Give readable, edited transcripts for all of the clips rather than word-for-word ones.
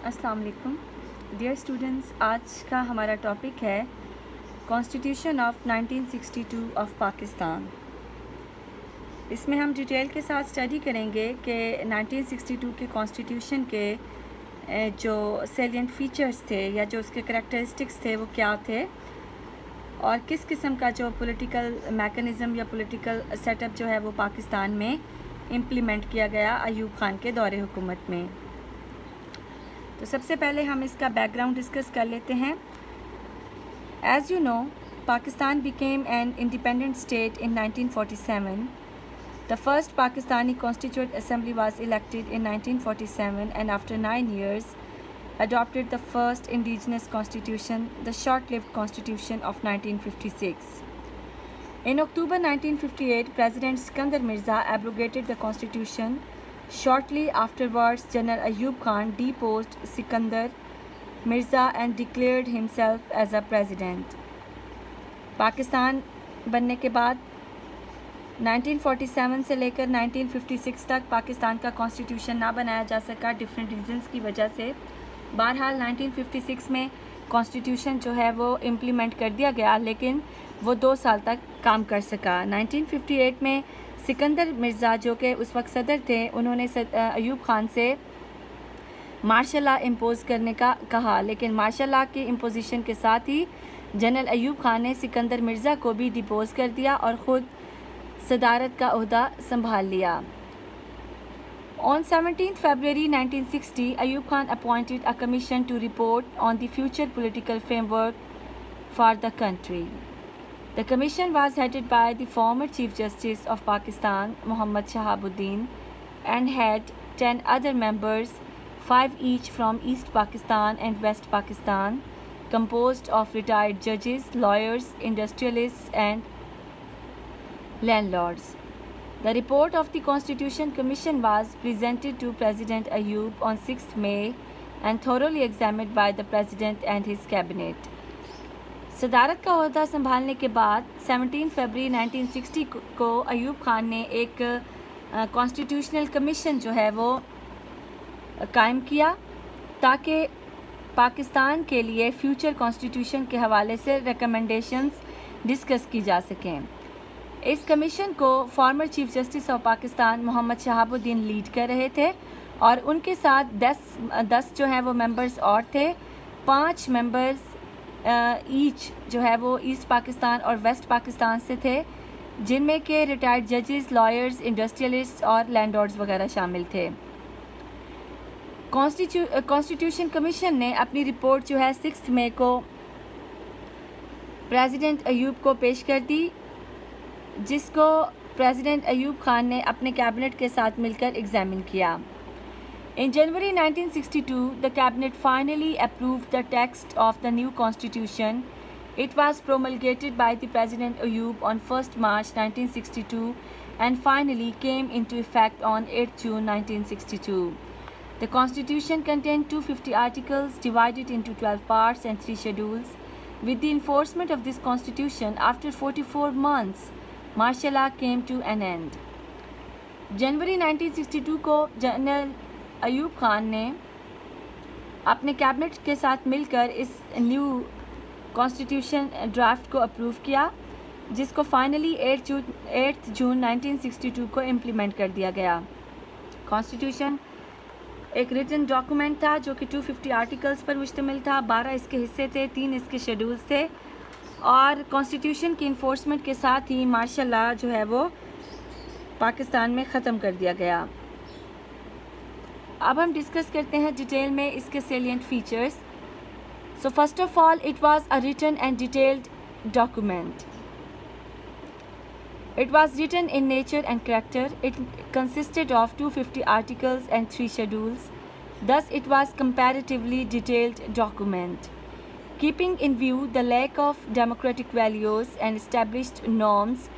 अस्सलाम वालेकुम dear students. आज का हमारा टॉपिक है कॉन्स्टिट्यूशन ऑफ 1962 ऑफ पाकिस्तान। इसमें हम डिटेल के साथ स्टडी करेंगे कि 1962 के कॉन्स्टिट्यूशन के जो सेलिएंट फीचर्स थे या जो उसके करैक्टरिस्टिक्स थे वो क्या थे और किस किस्म का जो पॉलिटिकल मैकेनिज़्म या पॉलिटिकल सेटअप जो है वो पाकिस्तान में इम्प्लीमेंट किया गया अयूब खान के दौरे हुकूमत में। तो सबसे पहले हम इसका बैकग्राउंड डिस्कस कर लेते हैं। As you know, Pakistan became an independent state in 1947. The first Pakistani Constituent Assembly was elected in 1947 and after 9 years adopted the first indigenous constitution, the short-lived Constitution of 1956. In October 1958, President Sikandar Mirza abrogated the constitution. Shortly afterwards, General Ayub Khan deposed Sikandar Mirza and declared himself as a president. Pakistan बनने के बाद 1947 से लेकर 1956 तक पाकिस्तान का constitution ना बनाया जा सका डिफरेंट रीजंस की वजह से। बहरहाल 1956 में कॉन्स्टिट्यूशन जो है वो इम्प्लीमेंट कर दिया गया, लेकिन वो 2 साल तक काम कर सका। 1958 में सिकंदर मिर्ज़ा जो कि उस वक्त सदर थे, उन्होंने अयूब खान से मार्शल लॉ इम्पोज करने का कहा, लेकिन मार्शल लॉ की इम्पोजिशन के साथ ही जनरल अयूब खान ने सिकंदर मिर्ज़ा को भी डिपोज कर दिया और ख़ुद सदारत का ओहदा संभाल लिया। On 17 February 1960, Ayub Khan appointed a commission to report on the future political framework for the country. The commission was headed by the former Chief Justice of Pakistan, Muhammad Shahabuddin, and had 10 other members, 5 each from East Pakistan and West Pakistan, composed of retired judges, lawyers, industrialists, and landlords. The report of the Constitution Commission was presented to President Ayub on 6th May and thoroughly examined by the President and his cabinet. सदारत का ओहदा संभालने के बाद 17 फरवरी 1960 को अयूब खान ने एक constitutional commission जो है वो कायम किया ताकि पाकिस्तान के लिए फ्यूचर कॉन्स्टिट्यूशन के हवाले से रिकमेंडेशंस डिस्कस की जा सकें। इस कमीशन को former chief justice of Pakistan Mohammad Shahabuddin lead कर रहे थे और उनके साथ 10 जो है वो मेंबर्स और थे। 5 मेंबर्स ईच जो है वो ईस्ट पाकिस्तान और वेस्ट पाकिस्तान से थे, जिनमें के रिटायर्ड जजेस, लॉयर्स, इंडस्ट्रियलिस्ट और लैंडलॉर्ड्स वगैरह शामिल थे। कॉन्स्टिट्यूशन कमीशन ने अपनी रिपोर्ट जो है 6 मई को प्रेसिडेंट अयूब को पेश कर दी, जिसको प्रेसिडेंट अयूब खान ने अपने कैबिनेट के साथ मिलकर एग्जामिन किया। In January 1962, the cabinet finally approved the text of the new constitution. It was promulgated by the President Ayub on 1st March 1962 and finally came into effect on 8th June 1962. The constitution contained 250 articles divided into 12 parts and 3 schedules. With the enforcement of this constitution, after 44 months, martial law came to an end. जनवरी 1962 को general Ayub Khan ने अपने cabinet के साथ मिलकर इस new constitution draft को approve किया, जिसको फाइनली 8 जून 1962 को इम्प्लीमेंट कर दिया गया। कॉन्स्टिट्यूशन एक रिटन डॉक्यूमेंट था जो कि 250 आर्टिकल्स पर मुश्तमिल था। 12 इसके हिस्से थे, 3 इसके शेड्यूल्स थे और कॉन्स्टिट्यूशन की इन्फोर्समेंट के साथ ही मार्शल लॉ जो है वो पाकिस्तान में ख़त्म कर दिया गया। अब हम डिस्कस करते हैं डिटेल में इसके salient features. So first of all, it was a written and detailed document. It was written in nature and character. It consisted of 250 articles and 3 schedules. Thus, it was comparatively detailed document. Keeping in view the lack of democratic values and established norms,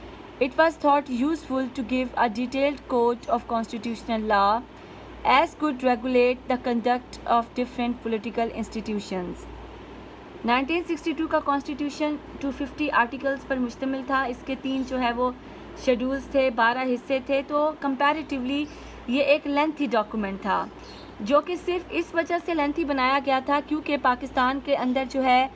it was thought useful to give a detailed code of constitutional law as could regulate the conduct of different political institutions. 1962 का constitution 250 articles पर मुश्तमिल था। इसके 3 जो है वो schedules थे, 12 हिस्से थे, तो कंपैरेटिवली ये एक लेंथी डॉक्यूमेंट था जो कि सिर्फ इस वजह से लेंथी बनाया गया था क्योंकि पाकिस्तान के अंदर जो है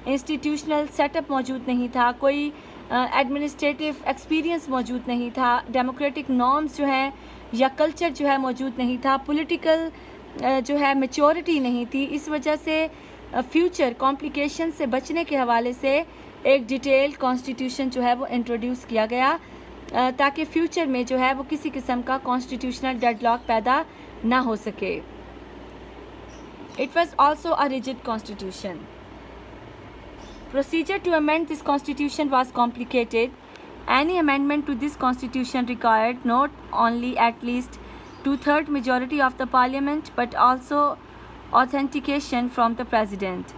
इंस्टीट्यूशनल सेटअप मौजूद नहीं था, कोई एडमिनिस्ट्रेटिव एक्सपीरियंस मौजूद नहीं था, डेमोक्रेटिक नॉर्म्स जो हैं या कल्चर जो है मौजूद नहीं था, पॉलिटिकल जो है मैच्योरिटी नहीं थी। इस वजह से फ्यूचर कॉम्प्लिकेशन से बचने के हवाले से एक डिटेल कॉन्स्टिट्यूशन जो है वो इंट्रोड्यूस किया गया ताकि फ्यूचर में जो है वो किसी किस्म का कॉन्स्टिट्यूशनल डेडलॉक पैदा ना हो सके। It was also a rigid constitution. Procedure to amend this constitution was complicated. Any amendment to this constitution required not only at least 2/3 majority of the parliament but also authentication from the president.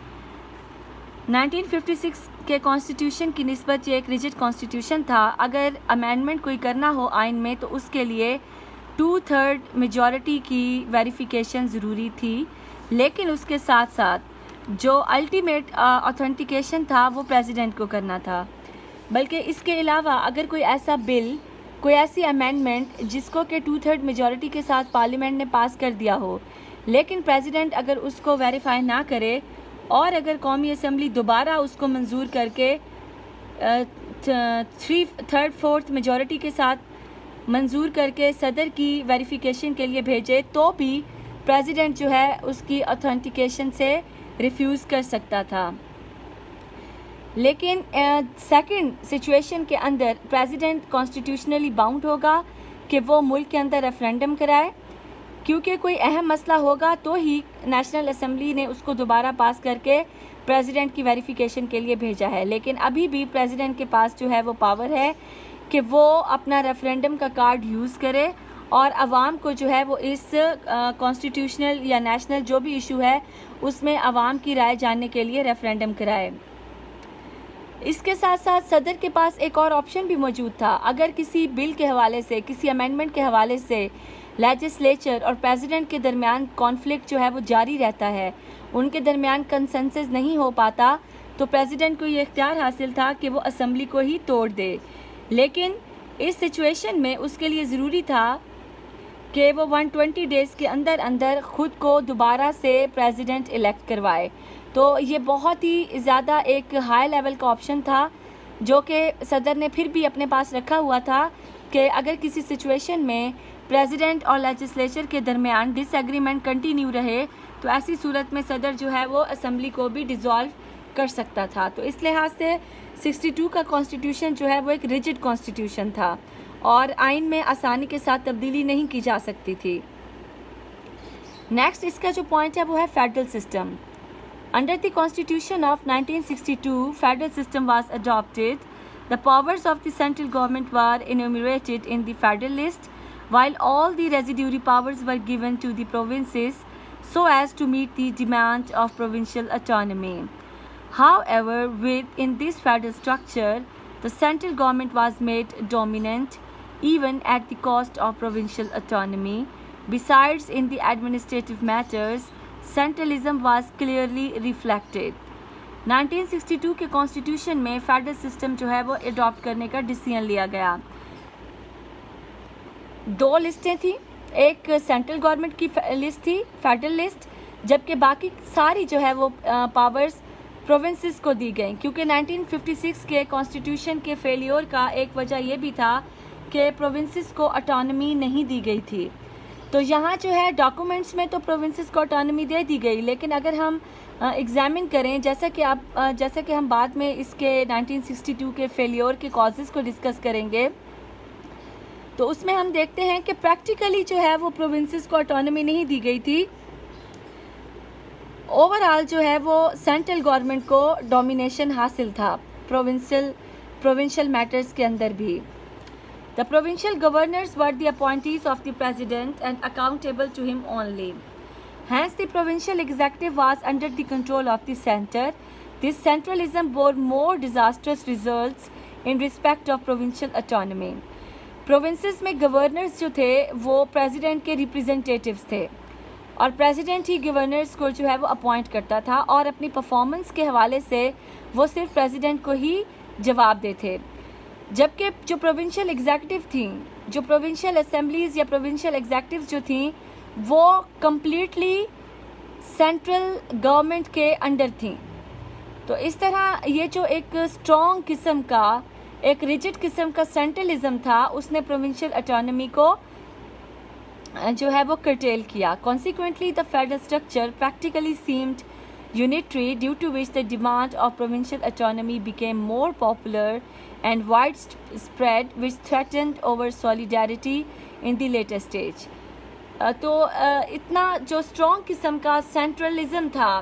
1956 के constitution की निस्बत ये एक rigid constitution था। अगर amendment कोई करना हो आइन में तो उसके लिए 2/3 मेजॉरिटी की वेरिफिकेशन ज़रूरी थी, लेकिन उसके साथ साथ जो अल्टीमेट ऑथेंटिकेशन था वो प्रेसिडेंट को करना था। बल्कि इसके अलावा अगर कोई ऐसा बिल, कोई ऐसी अमेंडमेंट जिसको कि 2/3 मेजॉरिटी के साथ पार्लियामेंट ने पास कर दिया हो, लेकिन प्रेसिडेंट अगर उसको वेरीफाई ना करे और अगर कौमी असम्बली दोबारा उसको मंजूर करके 3/4 मेजॉरिटी के साथ मंजूर करके सदर की वेरिफिकेशन के लिए भेजे तो भी प्रेसिडेंट जो है उसकी ऑथेंटिकेशन से रिफ्यूज़ कर सकता था। लेकिन सेकंड सिचुएशन के अंदर प्रेसिडेंट कॉन्स्टिट्यूशनली बाउंड होगा कि वो मुल्क के अंदर रेफरेंडम कराए, क्योंकि कोई अहम मसला होगा तो ही नेशनल असम्बली ने उसको दोबारा पास करके प्रेसिडेंट की वेरिफिकेशन के लिए भेजा है। लेकिन अभी भी प्रेसिडेंट के पास जो है वो पावर है कि वो अपना रेफरेंडम का कार्ड यूज़ करे और आवाम को जो है वो इस कॉन्स्टिट्यूशनल या नेशनल जो भी इशू है उसमें आवाम की राय जानने के लिए रेफरेंडम कराए। इसके साथ साथ सदर के पास एक और ऑप्शन भी मौजूद था। अगर किसी बिल के हवाले से, किसी अमेंडमेंट के हवाले से लेजिस्लेचर और प्रेसिडेंट के दरमियान कॉन्फ्लिक्ट जो है वो जारी रहता है, उनके दरमियान कंसेंसस नहीं हो पाता, तो प्रेसिडेंट को ये इख्तियार हासिल था कि वो असम्बली को ही तोड़ दे। लेकिन इस सिचुएशन में उसके लिए ज़रूरी था कि वो 120 डेज़ के अंदर अंदर ख़ुद को दोबारा से प्रेसिडेंट इलेक्ट करवाए। तो ये बहुत ही ज़्यादा एक हाई लेवल का ऑप्शन था जो कि सदर ने फिर भी अपने पास रखा हुआ था कि अगर किसी सिचुएशन में प्रेसिडेंट और लेजिस्लेचर के दरमियान डिसएग्रीमेंट कंटिन्यू रहे तो ऐसी सूरत में सदर जो है वो असम्बली को भी डिज़ोल्व कर सकता था। तो इस लिहाज से 62 का कॉन्स्टिट्यूशन जो है वो एक रिजिड कॉन्स्टिट्यूशन था और आइन में आसानी के साथ तब्दीली नहीं की जा सकती थी। नेक्स्ट इसका जो पॉइंट है वो है federal system. Under the constitution of 1962 federal system was adopted. The powers of the central government were enumerated in the federal list while all the residuary powers were given to the provinces so as to meet the demand of provincial autonomy. However, within this federal structure, the central government was made dominant even at the cost of provincial autonomy. Besides, in the administrative matters, centralism was clearly reflected. 1962 के constitution में federal system जो है वो adopt करने का decision लिया गया। दो लिस्टें थी, एक सेंट्रल गवर्नमेंट की लिस्ट थी, फेडरल लिस्ट, जबकि बाकी सारी जो है वो पावर्स प्रोविंसेस को दी गई, क्योंकि 1956 के कॉन्स्टिट्यूशन के फेलियर का एक वजह यह भी था कि प्रोविंसेस को ऑटोनॉमी नहीं दी गई थी। तो यहाँ जो है डॉक्यूमेंट्स में तो प्रोविंसेस को ऑटोनॉमी दे दी गई, लेकिन अगर हम एग्ज़ामिन करें, जैसा कि हम बाद में इसके 1962 के फेलियर के कॉजेज़ को डिस्कस करेंगे, तो उसमें हम देखते हैं कि प्रैक्टिकली जो है वो प्रोविंसेस को ऑटोनॉमी नहीं दी गई थी। ओवरऑल जो है वो सेंट्रल गवर्नमेंट को डोमिनेशन हासिल था प्रोविंशियल मैटर्स के अंदर भी। The provincial governors were the appointees of the president and accountable to him only. Hence, the provincial executive was under the control of the center. This centralism bore more disastrous results in respect of provincial autonomy. Provinces में governors जो थे वो president के representatives थे और president ही governors को जो है वो अपॉइंट करता था और अपनी परफॉर्मेंस के हवाले से वो सिर्फ प्रेसिडेंट को ही जवाब देते, जबकि जो प्रोविंशियल एग्जीक्यूटिव थी, जो प्रोविंशियल असेंबलीज़ या प्रोविंशियल एग्जीक्यूटिव जो थी, वो कम्प्लीटली सेंट्रल गवर्नमेंट के अंडर थी। तो इस तरह ये जो एक स्ट्रॉन्ग किस्म का, एक रिजिड किस्म का सेंट्रलिज्म था, उसने प्रोविंशियल ऑटोनॉमी को जो है वो curtail किया। Consequently, the federal structure practically seemed unitary, due to which the demand of provincial autonomy became more popular and widespread, which threatened over solidarity in the later stage. तो इतना जो strong किस्म का सेंट्रलिज्म था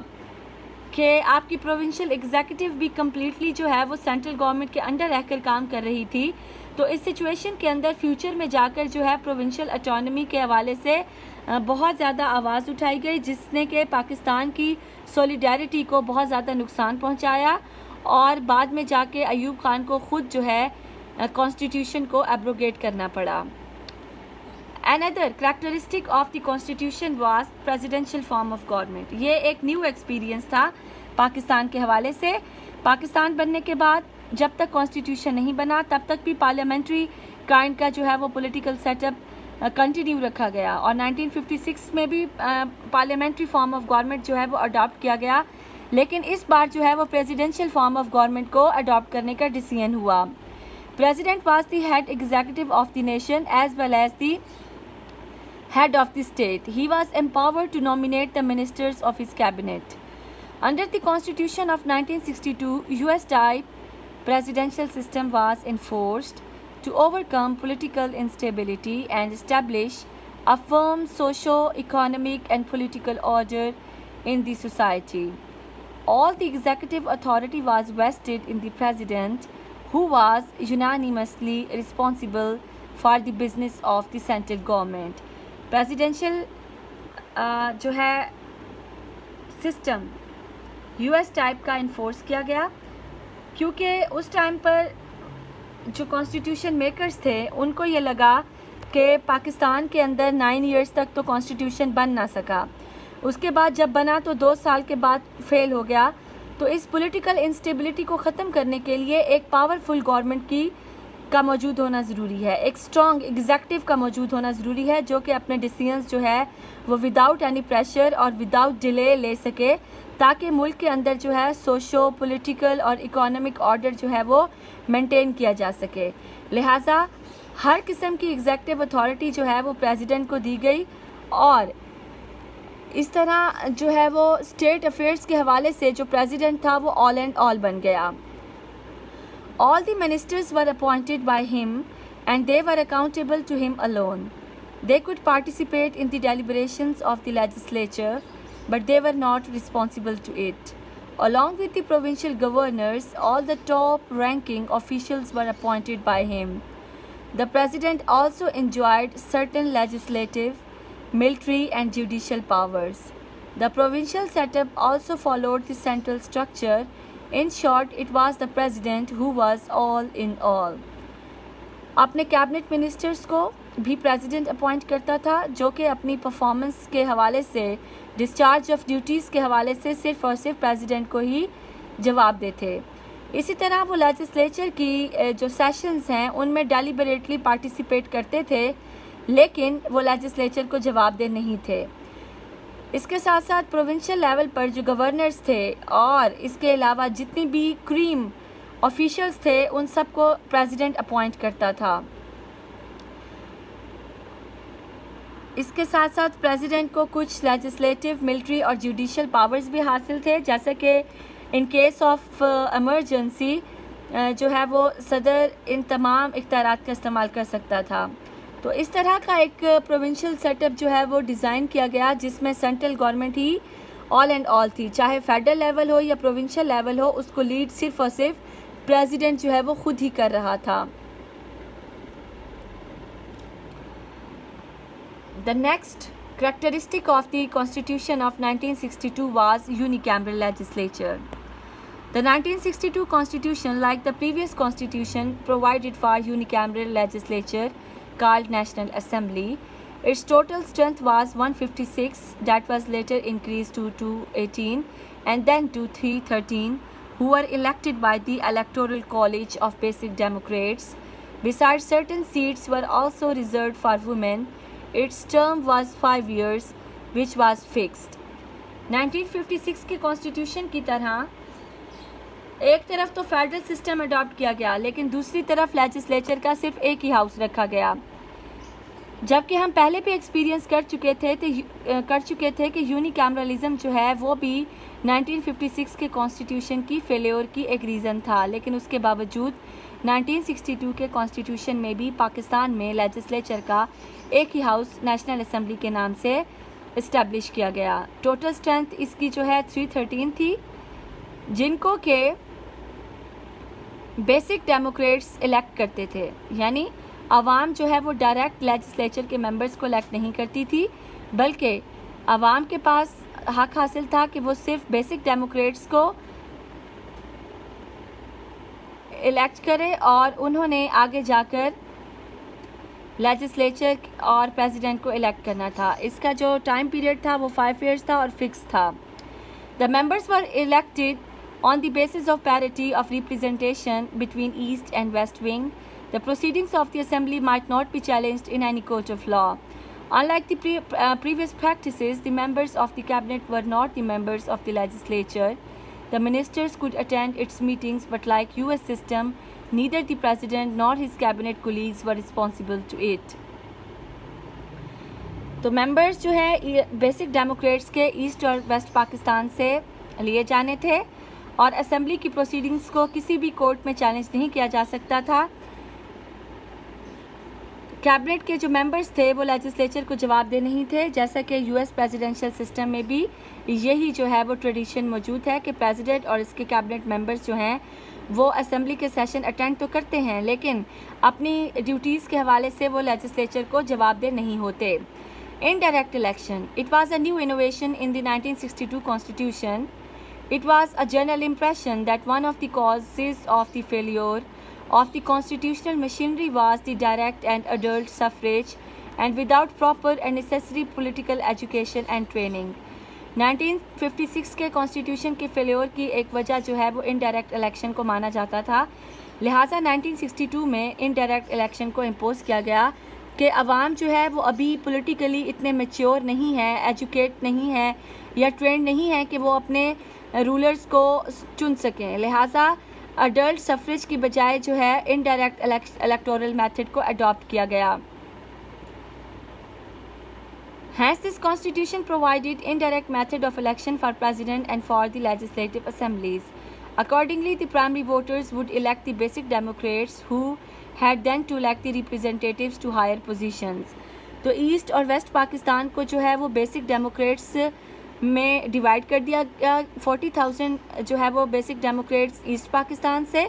कि आपकी provincial executive भी completely जो है वो सेंट्रल गवर्नमेंट के अंडर रहकर काम कर रही थी। तो इस सिचुएशन के अंदर फ्यूचर में जाकर जो है प्रोविंशियल ऑटोनॉमी के हवाले से बहुत ज़्यादा आवाज़ उठाई गई, जिसने कि पाकिस्तान की सॉलिडारिटी को बहुत ज़्यादा नुकसान पहुंचाया और बाद में जाके अयूब खान को ख़ुद जो है कॉन्स्टिट्यूशन को एब्रोगेट करना पड़ा। Another characteristic of the constitution was presidential form of government. ये एक न्यू एक्सपीरियंस था पाकिस्तान के हवाले से। पाकिस्तान बनने के बाद जब तक कॉन्स्टिट्यूशन नहीं बना तब तक भी पार्लियामेंट्री काइंड का जो है वो पॉलिटिकल सेटअप कंटिन्यू रखा गया और 1956 में भी पार्लियामेंट्री फॉर्म ऑफ गवर्नमेंट जो है वो अडॉप्ट किया गया, लेकिन इस बार जो है वो प्रेसिडेंशियल फॉर्म ऑफ गवर्नमेंट को अडॉप्ट करने का डिसीजन हुआ। President was the head executive of the nation as well as the head of the state. He was empowered to nominate the ministers of his cabinet. Under the Constitution of 1962, US-type presidential system was enforced to overcome political instability and establish a firm socio-economic and political order in the society. All the executive authority was vested in the president, who was unanimously responsible for the business of the central government. Presidential जो है system US type का enforce किया गया, क्योंकि उस time पर जो constitution makers थे उनको ये लगा कि पाकिस्तान के अंदर 9 इयर्स तक तो कॉन्स्टिट्यूशन बन ना सका, उसके बाद जब बना तो 2 साल के बाद फेल हो गया। तो इस पॉलिटिकल इंस्टेबिलिटी को ख़त्म करने के लिए एक पावरफुल गवर्नमेंट का मौजूद होना ज़रूरी है, एक स्ट्रॉन्ग एग्जीक्यूटिव का मौजूद होना ज़रूरी है जो कि अपने डिसीजंस जो है वो विदाउट एनी प्रेशर और विदाउट डिले ले सके, ताकि मुल्क के अंदर जो है सोशो पॉलिटिकल और इकोनॉमिक ऑर्डर जो है वो मेंटेन किया जा सके। लिहाजा हर किस्म की एग्जीक्यूटिव अथॉरिटी जो है वो प्रेसिडेंट को दी गई और इस तरह जो है वो स्टेट अफेयर्स के हवाले से जो प्रेसिडेंट था वो ऑल एंड ऑल बन गया। All the ministers were appointed by him and they were accountable to him alone. They could participate in the deliberations of the legislature, but they were not responsible to it. Along with the provincial governors, all the top-ranking officials were appointed by him. The president also enjoyed certain legislative, military and judicial powers. The provincial setup also followed the central structure. In short, it was the president who was all in all. अपने cabinet ministers को भी president appoint करता था, जो कि अपनी performance के हवाले से, डिस्चार्ज ऑफ ड्यूटीज़ के हवाले से सिर्फ और सिर्फ प्रेसिडेंट को ही जवाब देते। इसी तरह वो लेजिस्लेचर की जो सेशंस हैं उनमें डेलिबरेटली पार्टिसिपेट करते थे, लेकिन वो लेजिस्लेचर को जवाबदेह नहीं थे। इसके साथ साथ प्रोविंशियल लेवल पर जो गवर्नर्स थे और इसके अलावा जितनी भी क्रीम ऑफिशियल्स थे उन सबको प्रेसिडेंट अपॉइंट करता था। इसके साथ साथ प्रेसिडेंट को कुछ लेजिस्लेटिव, मिलिट्री और जुडिशियल पावर्स भी हासिल थे, जैसे कि इन केस ऑफ इमरजेंसी जो है वो सदर इन तमाम इख्तियारात का इस्तेमाल कर सकता था। तो इस तरह का एक प्रोविंशियल सेटअप जो है वो डिज़ाइन किया गया, जिसमें central government he all and all थी, चाहे फेडरल लेवल हो या प्रोविंशियल लेवल हो, उसको लीड सिर्फ और सिर्फ प्रेसिडेंट जो है वो खुद ही कर रहा था। The next characteristic of the Constitution of 1962 was unicameral legislature. The 1962 Constitution, like the previous Constitution, provided for unicameral legislature called National Assembly. Its total strength was 156, that was later increased to 218 and then to 313, who were elected by the Electoral College of Basic Democrats. Besides, certain seats were also reserved for women Its term was 5 years, which was fixed. 1956 के constitution की तरह एक तरफ तो federal system adopt किया गया, लेकिन दूसरी तरफ लेजिस्लेचर का सिर्फ एक ही हाउस रखा गया, जबकि हम पहले भी एक्सपीरियंस कर चुके थे कि यूनिकैमरलिज्म जो है वो भी 1956 के कॉन्स्टिट्यूशन की फेल्योर की एक रीज़न था। लेकिन उसके बावजूद 1962 के कॉन्स्टिट्यूशन में भी पाकिस्तान में लेजिस्लेचर का एक ही हाउस नेशनल असेंबली के नाम से इस्टेब्लिश किया गया। टोटल स्ट्रेंथ इसकी जो है 313 थी, जिनको के बेसिक डेमोक्रेट्स इलेक्ट करते थे, यानी आवाम जो है वो डायरेक्ट लेजिस्लेचर के मेंबर्स को इलेक्ट नहीं करती थी, बल्कि आवाम के पास हक हासिल था कि वो सिर्फ बेसिक डेमोक्रेट्स को इलेक्ट करे और उन्होंने आगे जाकर लेजिस्लेचर और प्रेसिडेंट को इलेक्ट करना था। इसका जो टाइम पीरियड था वो 5 years था और फिक्स था। The members were elected on the basis of parity of representation between East and West Wing. The proceedings of the Assembly might not be challenged in any court of law. Unlike the previous practices, the members of the cabinet were not the members of the legislature. The ministers could attend its meetings, but like US system, neither the president nor his cabinet colleagues were responsible to it. तो members जो है basic Democrats के east और waste Pakistan से लिए जाने थे और असेंबली की प्रोसीडिंग्स को किसी भी कोर्ट में चैलेंज नहीं किया जा सकता था। कैबिनेट के जो मेंबर्स थे वो लेजिस्लेचर को जवाबदेह नहीं थे, जैसा कि यूएस प्रेसिडेंशियल सिस्टम में भी यही जो है वो ट्रेडिशन मौजूद है कि प्रेसिडेंट और इसके कैबिनेट मेंबर्स जो हैं वो असेंबली के सेशन अटेंड तो करते हैं, लेकिन अपनी ड्यूटीज़ के हवाले से वो लेजिस्लेचर को जवाबदेह नहीं होते। Indirect election. It was a new innovation in the 1962 Constitution. It was a general impression that one of the causes of the failure of the constitutional machinery was the direct and adult suffrage, and without proper and necessary political education and training. 1956 के constitution के failure की एक वजह जो है वो indirect election को माना जाता था, लिहाजा 1962 में इनडायरेक्ट इलेक्शन को इम्पोज किया गया कि अवाम जो है वो अभी पॉलिटिकली इतने मैच्योर नहीं है, एजुकेट नहीं है या ट्रेंड नहीं है कि वो अपने रूलर्स को चुन सकें, लिहाजा अडल्ट सफरेज की बजाय जो है इनडायरेक्ट इलेक्टोरल मेथड को अडॉप्ट किया गया। Hence, this constitution provided indirect method of election for president and for the legislative assemblies. Accordingly, the primary voters would elect the basic democrats who had then to elect the representatives to higher positions. तो east और waste Pakistan को जो है वो basic Democrats में divide कर दिया गया। 40,000 जो है वो बेसिक डेमोक्रेट्स ईस्ट पाकिस्तान से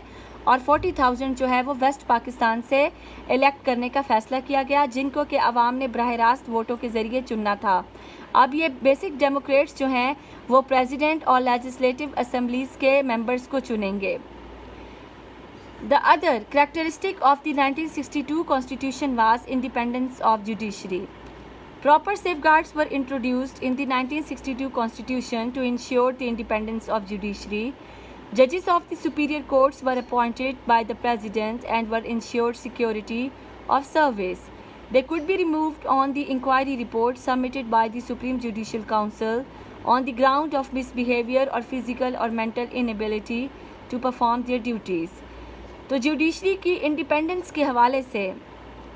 और 40,000 जो है वो वेस्ट पाकिस्तान से इलेक्ट करने का फ़ैसला किया गया, जिनको कि अवाम ने बराह रास्त वोटों के ज़रिए चुनना था। अब ये बेसिक डेमोक्रेट्स जो हैं वो प्रेसिडेंट और लेजिस्लेटिव असम्बलीज़ के मेंबर्स को चुनेंगे। The other characteristic of the 1962 Constitution was independence of judiciary. Proper safeguards were introduced in the 1962 Constitution to ensure the independence of judiciary. Judges of the superior courts were appointed by the President and were ensured security of service. They could be removed on the inquiry report submitted by the Supreme Judicial Council on the ground of misbehavior or physical or mental inability to perform their duties. तो judiciary की independence के हवाले से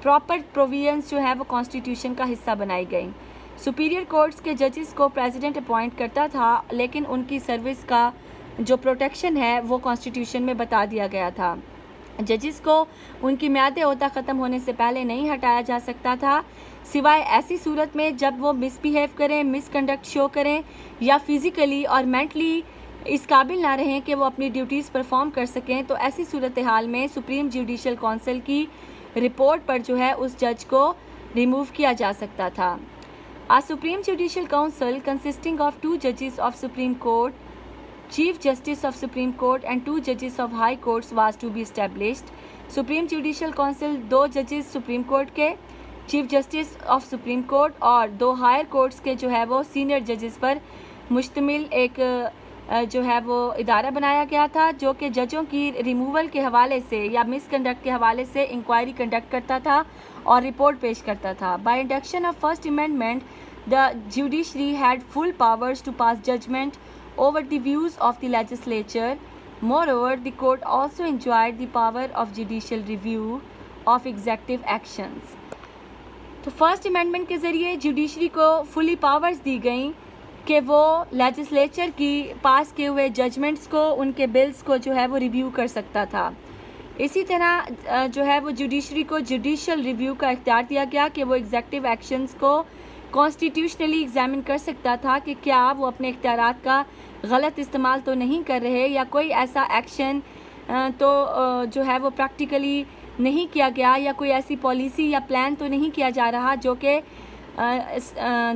proper provisions जो है वो constitution का हिस्सा बनाई गई। सुपीरियर कोर्ट्स के जजेस को प्रेसिडेंट अपॉइंट करता था, लेकिन उनकी सर्विस का जो प्रोटेक्शन है वो कॉन्स्टिट्यूशन में बता दिया गया था। जजेस को उनकी म्याद ओहदा ख़त्म होने से पहले नहीं हटाया जा सकता था, सिवाय ऐसी सूरत में जब वो मिसबिहेव करें, मिसकंडक्ट शो करें या फिज़िकली और मेंटली इस काबिल ना रहें कि वो अपनी ड्यूटीज़ परफॉर्म कर सकें। तो ऐसी सूरत हाल में सुप्रीम जुडिशल काउंसिल की रिपोर्ट पर जो है उस जज को रिमूव किया जा सकता था। A supreme judicial council consisting of 2 जजेस of supreme court, chief justice of supreme court and 2 जजेस of high courts was to be established. Supreme judicial council 2 जजेस सुप्रीम कोर्ट के, chief justice of supreme court और 2 higher courts के जो है वो senior जजेस पर मुश्तमिल एक जो है वो इदारा बनाया गया था, जो कि जजों की रिमूवल के हवाले से या मिसकंडक्ट के हवाले से इंक्वायरी कंडक्ट करता था और रिपोर्ट पेश करता था। By induction of first amendment the judiciary had full powers to pass judgment over the views of the legislature. Moreover, the court also enjoyed the power of judicial review of executive actions. तो first amendment के ज़रिए judiciary को fully powers दी गई कि वो legislature की पास किए हुए जजमेंट्स को, उनके बिल्स को जो है वो रिव्यू कर सकता था। इसी तरह जो है वो जुडिशरी को जुडिशियल रिव्यू का इख्तियार दिया गया कि वो एग्जेक्टिव एक्शंस को कॉन्स्टिट्यूशनली एग्जामिन कर सकता था कि क्या वो अपने इख्तियारात का गलत इस्तेमाल तो नहीं कर रहे, या कोई ऐसा एक्शन तो जो है वो प्रैक्टिकली नहीं किया गया, या कोई ऐसी पॉलिसी या प्लान तो नहीं किया जा रहा जो कि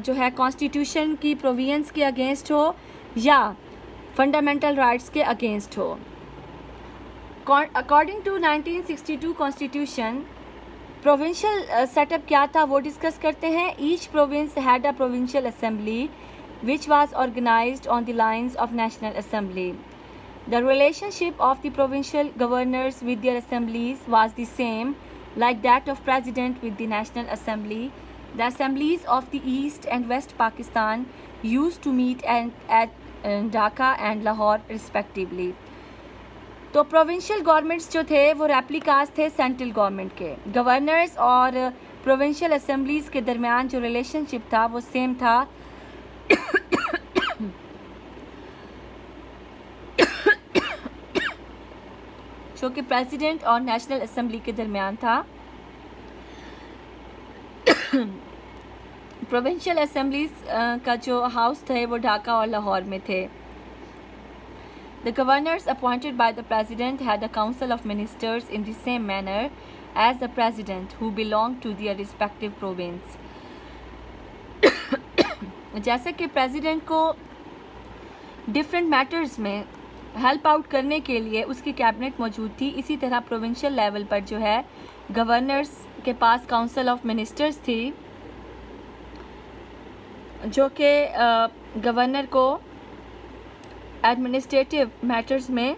जो है कॉन्स्टिट्यूशन की प्रोविजंस के अगेंस्ट हो या फंडामेंटल राइट्स के अगेंस्ट हो। According to 1962 constitution provincial setup क्या था वो डिस्कस करते हैं। Each province had a provincial assembly which was organized on the lines of National Assembly. The relationship of the provincial governors with their assemblies was the same like that of President with the National Assembly. The assemblies of the East and West Pakistan used to meet at Dhaka and Lahore respectively. तो provincial governments जो थे वो replicas थे central government के। Governors और provincial assemblies के दरमियान जो रिलेशनशिप था वो सेम था जो कि प्रेसिडेंट और नेशनल असेंबली के दरमियान था। प्रोविंशियल असेंबलीज का जो हाउस थे वो ढाका और लाहौर में थे। The governors appointed by the president had a council of ministers in the same manner as the president who belonged to their respective province. जैसे कि प्रेसिडेंट को डिफरेंट मैटर्स में हेल्प आउट करने के लिए उसकी कैबिनेट मौजूद थी, इसी तरह प्रोविंशियल लेवल पर जो है गवर्नर्स के पास काउंसिल ऑफ मिनिस्टर्स थी जो कि गवर्नर को एडमिनिस्ट्रेटिव मैटर्स में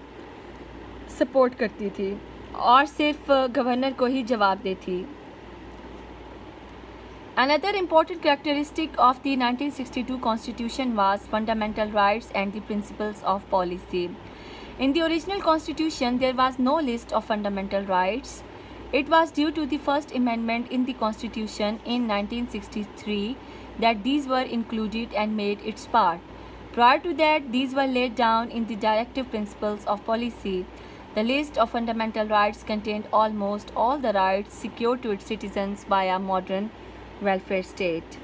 सपोर्ट करती थी और सिर्फ गवर्नर को ही जवाब देती। Another important characteristic of the 1962 Constitution was fundamental rights and the principles of policy. In the original Constitution, there was no list of fundamental rights. It was due to the First Amendment in the Constitution in 1963 that these were included and made its part. Prior to that, these were laid down in the directive principles of policy. The list of fundamental rights contained almost all the rights secured to its citizens by a modern welfare state.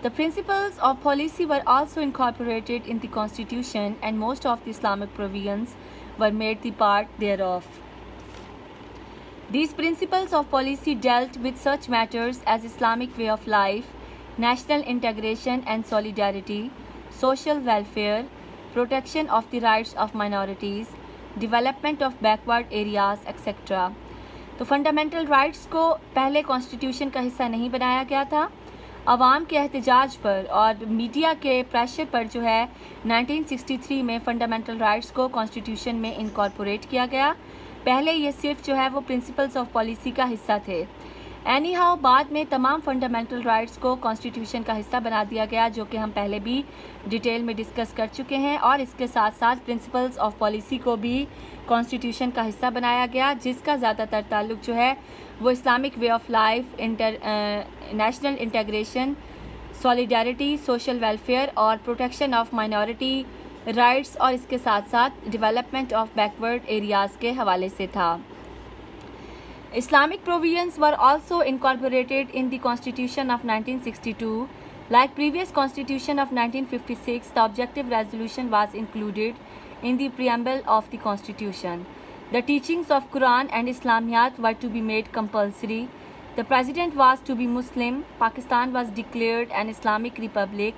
The principles of policy were also incorporated in the Constitution, and most of the Islamic provisions were made the part thereof. These principles of policy dealt with such matters as Islamic way of life, national integration and solidarity, social welfare, protection of the rights of minorities, development of backward areas, etc. तो fundamental rights को पहले constitution का हिस्सा नहीं बनाया गया था। अवाम के एहतजाज पर और मीडिया के प्रेशर पर जो है 1963 में फंडामेंटल राइट्स को कॉन्स्टिट्यूशन में इनकॉर्पोरेट किया गया। पहले ये सिर्फ जो है वो प्रिंसिपल्स ऑफ पॉलिसी का हिस्सा थे। एनी हाउ बाद में तमाम फंडामेंटल राइट्स को कॉन्स्टिट्यूशन का हिस्सा बना दिया गया, जो कि हम पहले भी डिटेल में डिस्कस कर चुके हैं, और इसके साथ साथ प्रिंसिपल्स ऑफ पॉलिसी को भी कॉन्स्टिट्यूशन का हिस्सा बनाया गया, जिसका ज़्यादातर ताल्लुक जो है वो Islamic way of life, national integration, solidarity, social welfare और प्रोटेक्शन ऑफ माइनॉरिटी राइट्स और इसके साथ साथ डेवलपमेंट ऑफ बैकवर्ड एरियाज़ के हवाले से था। Islamic provisions were also incorporated in the Constitution of 1962. Like previous Constitution of 1956, the objective resolution was included in the preamble of the Constitution. The teachings of Quran and Islamiyat were to be made compulsory. The President was to be Muslim. Pakistan was declared an Islamic Republic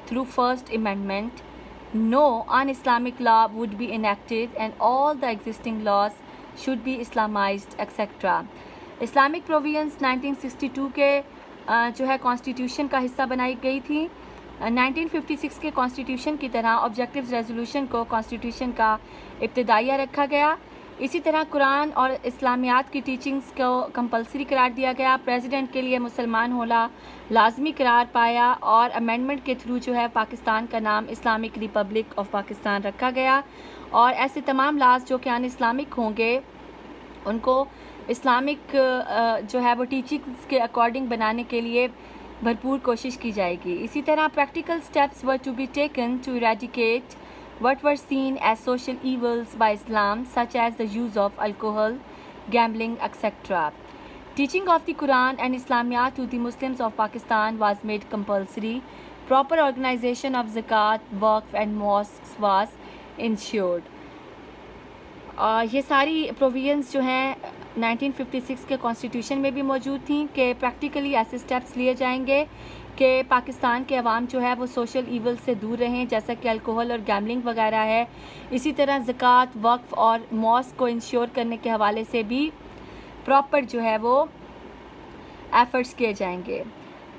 through First Amendment. No un-Islamic law would be enacted and all the existing laws should be Islamized, etc. Islamic provisions 1962 के जो है constitution का हिस्सा बनाई गई थी। 1956 के constitution की तरह ऑब्जेक्टिव रेजोल्यूशन को कॉन्स्टिट्यूशन का इब्तिदाइया रखा गया। इसी तरह कुरान और इस्लामियात की टीचिंग्स को कंपलसरी करार दिया गया। प्रेसिडेंट के लिए मुसलमान होना लाजमी करार पाया और अमेंडमेंट के थ्रू जो है पाकिस्तान का नाम इस्लामिक रिपब्लिक ऑफ पाकिस्तान रखा गया। और ऐसे तमाम लाज जो कि अन इस्लामिक होंगे उनको इस्लामिक जो है वो टीचिंग्स के अकॉर्डिंग बनाने के लिए भरपूर कोशिश की जाएगी। इसी तरह practical steps were to be taken to eradicate what were seen as social evils by Islam, such as the use of alcohol, gambling, etc. Teaching of the Quran and Islamiyat to the Muslims of Pakistan was made compulsory. Proper organization of zakat, waqf and mosques was ensured. ये सारी provisions जो हैं 1956 के constitution में भी मौजूद थी कि प्रैक्टिकली ऐसे स्टेप्स लिए जाएंगे कि पाकिस्तान के अवाम जो है वो सोशल ईवल से दूर रहें, जैसा कि अल्कोहल और गैमलिंग वगैरह है। इसी तरह ज़कात, वक्फ और मॉस्क को इंश्योर करने के हवाले से भी प्रॉपर जो है वो एफर्ट्स किए जाएंगे।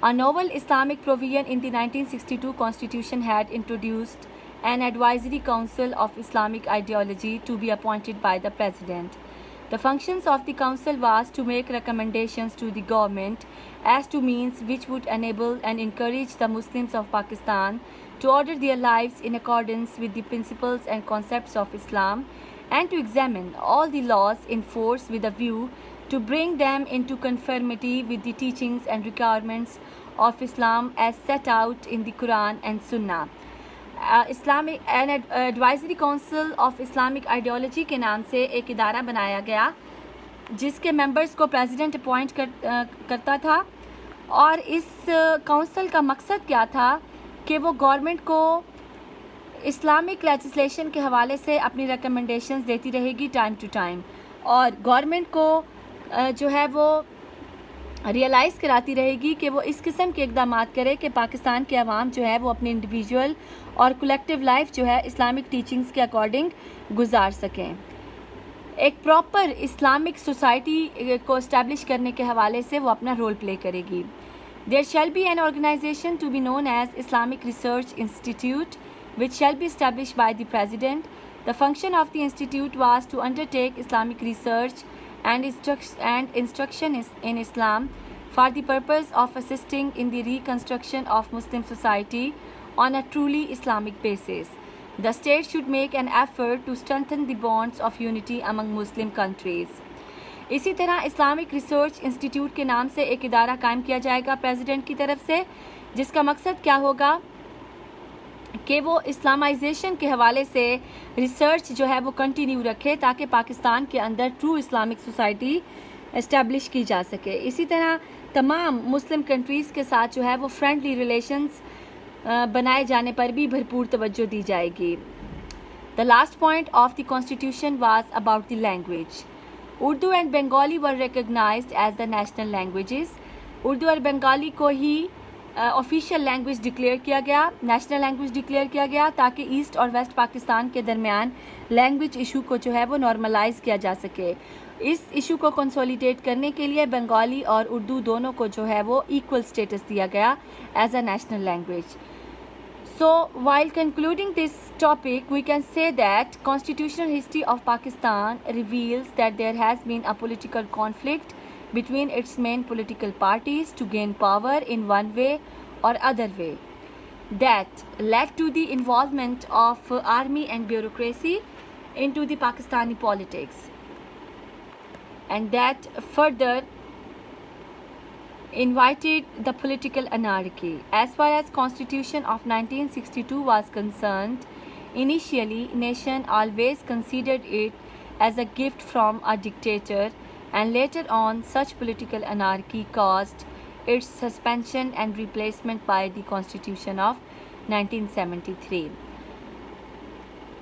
A novel Islamic provision in the 1962 Constitution had introduced an advisory council of Islamic ideology to be appointed by the President. The functions of the council was to make recommendations to the government as to means which would enable and encourage the Muslims of Pakistan to order their lives in accordance with the principles and concepts of Islam, and to examine all the laws in force with a view to bring them into conformity with the teachings and requirements of Islam as set out in the Quran and Sunnah. Islamic advisory council of Islamic ideology के नाम से एक इदारा बनाया गया जिसके members को president appoint करता था। और इस काउंसिल का मकसद क्या था कि वो गवर्नमेंट को इस्लामिक लेजिस्लेशन के हवाले से अपनी रिकमेंडेशंस देती रहेगी टाइम टू टाइम, और गवर्नमेंट को जो है वो रियलाइज़ कराती रहेगी कि वो इस किस्म के इक़दाम करे कि पाकिस्तान के अवाम जो है वो अपनी इंडिविजुअल और कलेक्टिव लाइफ जो है इस्लामिक टीचिंग्स के अकॉर्डिंग गुजार सकें। एक प्रॉपर इस्लामिक सोसाइटी को इस्टेब्लिश करने के हवाले से वो अपना रोल प्ले करेगी। There shall be an organisation to be known as Islamic research institute which shall be established by the President. The function of the institute was to undertake Islamic research and instruction in Islam for the purpose of assisting in the reconstruction of Muslim society on a truly Islamic basis. The state should make an effort to strengthen the bonds of unity among Muslim countries. इसी तरह Islamic research institute के नाम से एक इदारा कायम किया जाएगा प्रेसिडेंट की तरफ से, जिसका मकसद क्या होगा कि वो इस्लामाइजेशन के हवाले से रिसर्च जो है वो कंटिन्यू रखे ताकि पाकिस्तान के अंदर ट्रू इस्लामिक सोसाइटी इस्टेब्लिश की जा सके। इसी तरह तमाम मुस्लिम कंट्रीज़ के साथ जो है वो फ्रेंडली रिलेशंस बनाए जाने पर भी भरपूर तवज्जो दी जाएगी। The last point of the constitution was about the language. Urdu and Bengali were recognised as the national languages. Urdu और बंगाली को ही ऑफिशियल लैंग्वेज डिक्लेयर किया गया, नेशनल लैंग्वेज डिक्लेयर किया गया, ताकि ईस्ट और वेस्ट पाकिस्तान के दरमियान लैंग्वेज इशू को जो है वो नॉर्मलाइज किया जा सके। इस इशू को कंसोलिडेट करने के लिए बंगाली और उर्दू दोनों को जो है वो इक्वल स्टेटस दिया गया as a national language. So, while concluding this topic, we can say that constitutional history of Pakistan reveals that there has been a political conflict between its main political parties to gain power in one way or other way, that led to the involvement of army and bureaucracy into the Pakistani politics, and that further invited the political anarchy. As far as Constitution of 1962 was concerned, initially nation always considered it as a gift from a dictator, and later on such political anarchy caused its suspension and replacement by the Constitution of 1973.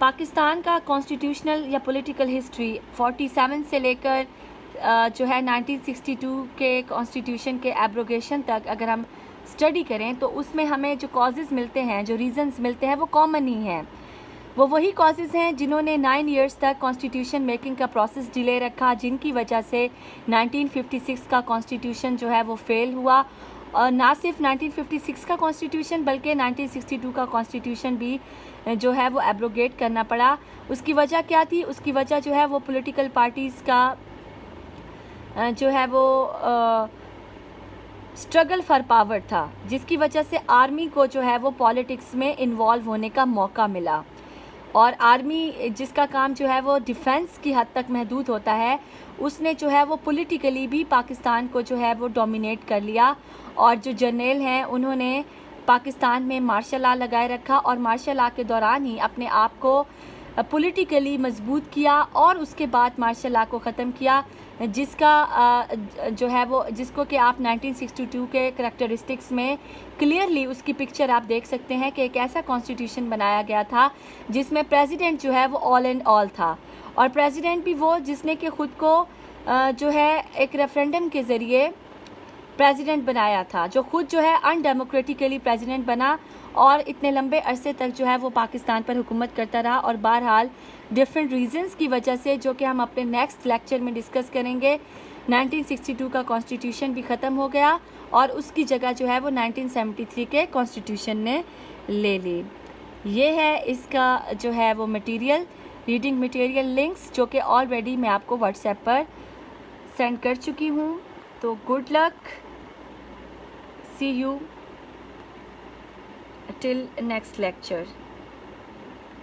Pakistan का constitutional या political history 47 से लेकर जो है 1962 के constitution के abrogation तक अगर हम स्टडी करें तो उसमें हमें जो कॉजेज़ मिलते हैं, जो रीज़न्स मिलते हैं, वो कॉमन ही हैं। वो वही कॉजेज़ हैं जिन्होंने 9 इयर्स तक कॉन्स्टिट्यूशन मेकिंग का प्रोसेस डिले रखा, जिनकी वजह से 1956 का कॉन्स्टिट्यूशन जो है वो फेल हुआ और ना सिर्फ 1956 का कॉन्स्टिट्यूशन बल्कि 1962 का कॉन्स्टिट्यूशन भी जो है वो एब्रोगेट करना पड़ा। उसकी वजह क्या थी? उसकी वजह जो है वो पॉलिटिकल पार्टीज़ का जो है वो स्ट्रगल फॉर पावर था, जिसकी वजह से आर्मी को जो है वो पॉलिटिक्स में इन्वॉल्व होने का मौका मिला। और आर्मी जिसका काम जो है वो डिफेंस की हद तक महदूद होता है, उसने जो है वो पॉलिटिकली भी पाकिस्तान को जो है वो डोमिनेट कर लिया। और जो जर्नल हैं उन्होंने पाकिस्तान में मार्शल लॉ लगाए रखा और मार्शल लॉ के दौरान ही अपने आप को पॉलिटिकली मजबूत किया और उसके बाद मार्शल लॉ को ख़त्म किया, जिसका जो है वो जिसको कि आप 1962 के करैक्टरिस्टिक्स में क्लियरली उसकी पिक्चर आप देख सकते हैं कि एक ऐसा कॉन्स्टिट्यूशन बनाया गया था जिसमें प्रेसिडेंट जो है वो ऑल एंड ऑल था। और प्रेसिडेंट भी वो जिसने कि ख़ुद को जो है एक रेफरेंडम के ज़रिए प्रेसिडेंट बनाया था, जो खुद जो है अनडेमोक्रेटिकली प्रेसिडेंट बना और इतने लंबे अरसे तक जो है वो पाकिस्तान पर हुकूमत करता रहा। और बहरहाल डिफरेंट रीजंस की वजह से, जो कि हम अपने नेक्स्ट लेक्चर में डिस्कस करेंगे, 1962 का कॉन्स्टिट्यूशन भी ख़त्म हो गया और उसकी जगह जो है वो 1973 के कॉन्स्टिट्यूशन ने ले ली। ये है इसका जो है वो मटेरियल, रीडिंग मटेरियल लिंक्स, जो कि ऑलरेडी मैं आपको व्हाट्सएप पर सेंड कर चुकी हूँ। तो good luck, see you till next lecture.